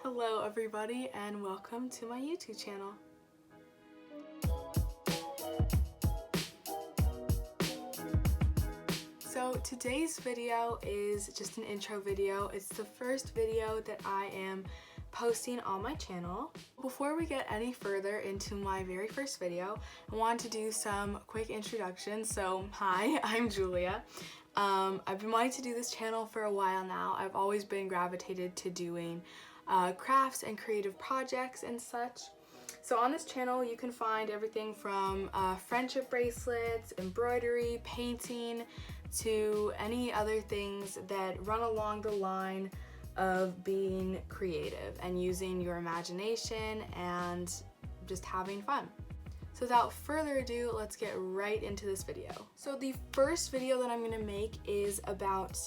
Hello everybody and welcome to my YouTube channel. So today's video is just an intro video. It's the first video that I am posting on my channel. Before we get any further into my very first video, I want to do some quick introductions. So hi, I'm Julia. I've been wanting to do this channel for a while now. I've always been gravitated to doing crafts and creative projects and such. So on this channel you can find everything from friendship bracelets, embroidery, painting, to any other things that run along the line of being creative and using your imagination and just having fun. So without further ado, let's get right into this video. So the first video that I'm going to make is about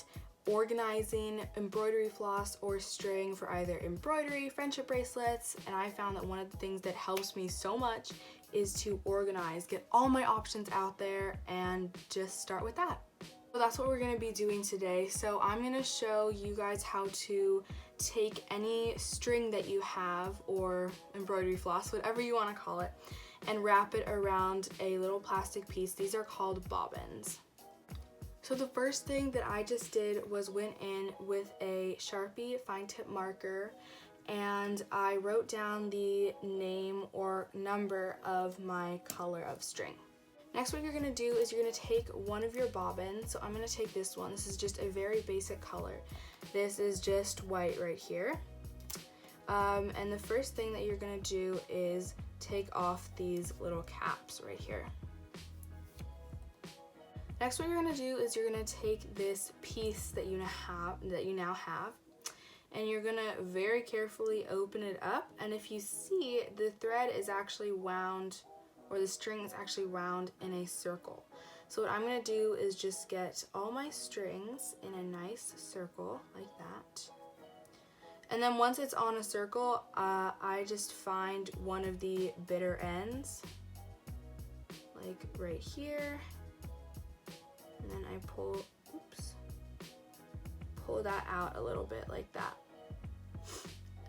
organizing embroidery floss or string for either embroidery, friendship bracelets, and I found that one of the things that helps me so much is to organize, get all my options out there, and just start with that. So that's what we're going to be doing today. So I'm going to show you guys how to take any string that you have, or embroidery floss, whatever you want to call it, and wrap it around a little plastic piece. These are called bobbins. So the first thing that I just did was went in with a Sharpie fine tip marker and I wrote down the name or number of my color of string. Next, what you're going to do is you're going to take one of your bobbins. So I'm going to take this one. This is just a very basic color. This is just white right here. And the first thing that you're going to do is take off these little caps right here. Next, what you're going to do is you're going to take this piece that you now have, and you're going to very carefully open it up. And if you see, the thread is actually wound, or the string is actually wound in a circle. So what I'm going to do is just get all my strings in a nice circle like that. And then once it's on a circle, I just find one of the bitter ends, like right here. And then I pull that out a little bit like that.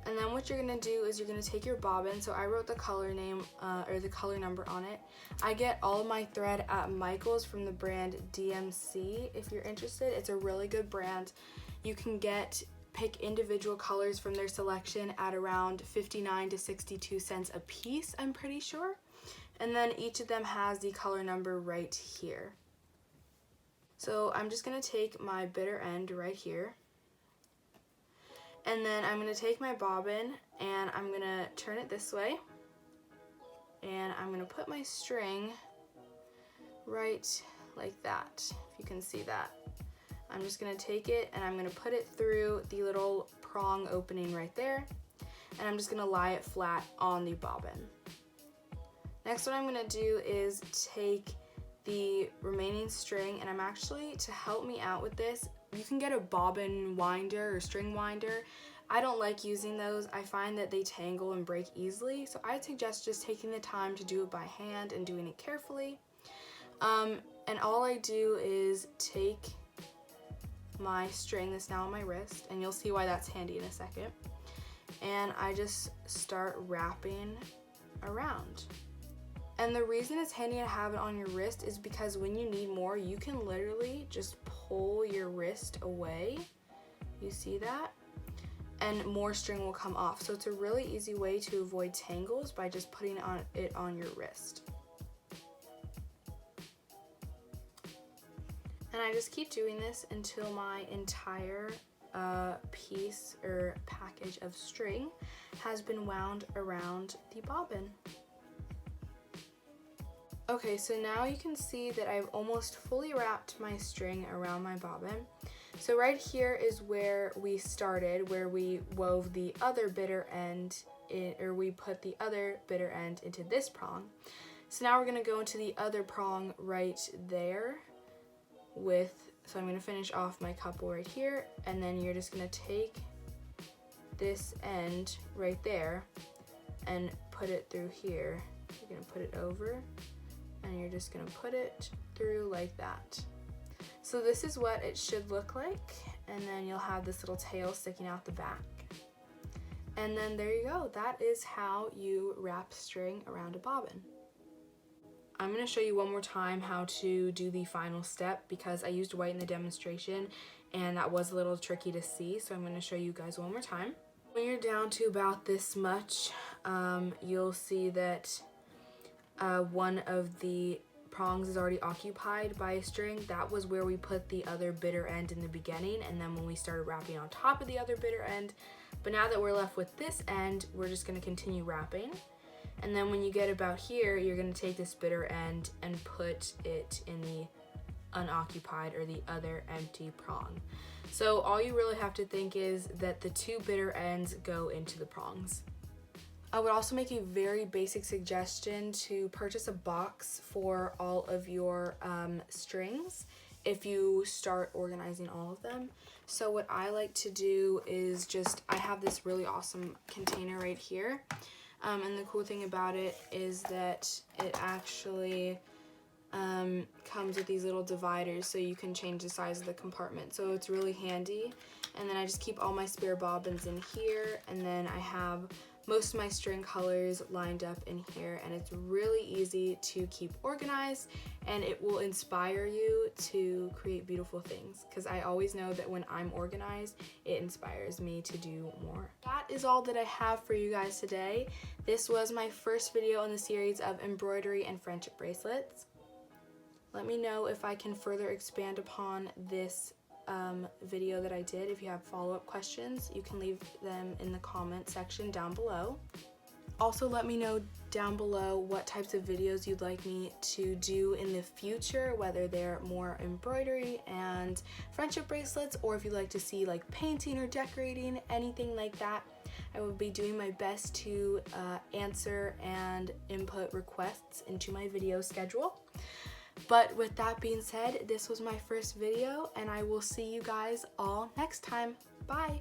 And then what you're gonna do is you're gonna take your bobbin. So I wrote the color name or the color number on it. I get all of my thread at Michael's from the brand DMC. If you're interested, it's a really good brand. You can pick individual colors from their selection at around 59 to 62 cents a piece, I'm pretty sure. And then each of them has the color number right here. So I'm just going to take my bitter end right here, and then I'm going to take my bobbin and I'm going to turn it this way, and I'm going to put my string right like that, if you can see that. I'm just going to take it and I'm going to put it through the little prong opening right there, and I'm just going to lie it flat on the bobbin. Next, what I'm going to do is take the remaining string, and I'm actually, to help me out with this, you can get a bobbin winder or string winder. I don't like using those. I find that they tangle and break easily, so I'd suggest just taking the time to do it by hand and doing it carefully. And all I do is take my string that's now on my wrist, and you'll see why that's handy in a second, and I just start wrapping around. And the reason it's handy to have it on your wrist is because when you need more, you can literally just pull your wrist away. You see that? And more string will come off. So it's a really easy way to avoid tangles by just putting it on your wrist. And I just keep doing this until my entire piece or package of string has been wound around the bobbin. Okay, so now you can see that I've almost fully wrapped my string around my bobbin. So right here is where we started, where we wove the other bitter end, we put the other bitter end into this prong. So now we're gonna go into the other prong right there so I'm gonna finish off my couple right here, and then you're just gonna take this end right there and put it through here. You're gonna put it over, and you're just gonna put it through like that. So this is what it should look like, and then you'll have this little tail sticking out the back. And then there you go. That is how you wrap string around a bobbin. I'm going to show you one more time how to do the final step because I used white in the demonstration and that was a little tricky to see, so I'm going to show you guys one more time. When you're down to about this much, you'll see that one of the prongs is already occupied by a string. That was where we put the other bitter end in the beginning, and then when we started wrapping on top of the other bitter end. But now that we're left with this end, we're just going to continue wrapping. And then when you get about here, you're going to take this bitter end and put it in the unoccupied or the other empty prong. So all you really have to think is that the two bitter ends go into the prongs. I would also make a very basic suggestion to purchase a box for all of your strings if you start organizing all of them. So what I like to do is I have this really awesome container right here. And the cool thing about it is that it actually comes with these little dividers so you can change the size of the compartment. So it's really handy. And then I just keep all my spare bobbins in here, and then I have most of my string colors lined up in here, and it's really easy to keep organized, and it will inspire you to create beautiful things, because I always know that when I'm organized, it inspires me to do more. That is all that I have for you guys today. This was my first video in the series of embroidery and friendship bracelets. Let me know if I can further expand upon this video that I did. If you have follow-up questions, you can leave them in the comment section down below. Also, let me know down below what types of videos you'd like me to do in the future, whether they're more embroidery and friendship bracelets, or if you'd like to see like painting or decorating, anything like that. I will be doing my best to answer and input requests into my video schedule. But with that being said, this was my first video, and I will see you guys all next time. Bye!